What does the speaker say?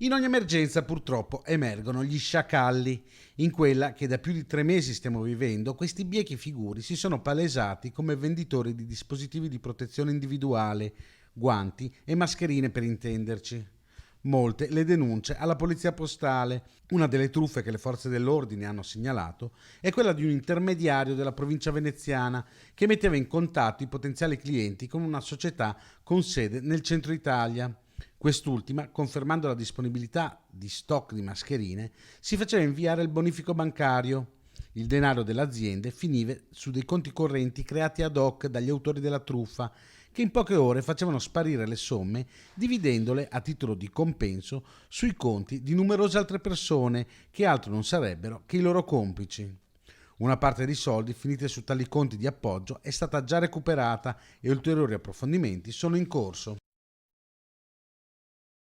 In ogni emergenza purtroppo emergono gli sciacalli. In quella che da più di 3 mesi stiamo vivendo, questi biechi figuri si sono palesati come venditori di dispositivi di protezione individuale, guanti e mascherine per intenderci. Molte le denunce alla polizia postale. Una delle truffe che le forze dell'ordine hanno segnalato è quella di un intermediario della provincia veneziana che metteva in contatto i potenziali clienti con una società con sede nel centro Italia. Quest'ultima, confermando la disponibilità di stock di mascherine, si faceva inviare il bonifico bancario. Il denaro delle aziende finiva su dei conti correnti creati ad hoc dagli autori della truffa, che in poche ore facevano sparire le somme, dividendole a titolo di compenso sui conti di numerose altre persone che altro non sarebbero che i loro complici. Una parte dei soldi finiti su tali conti di appoggio è stata già recuperata e ulteriori approfondimenti sono in corso.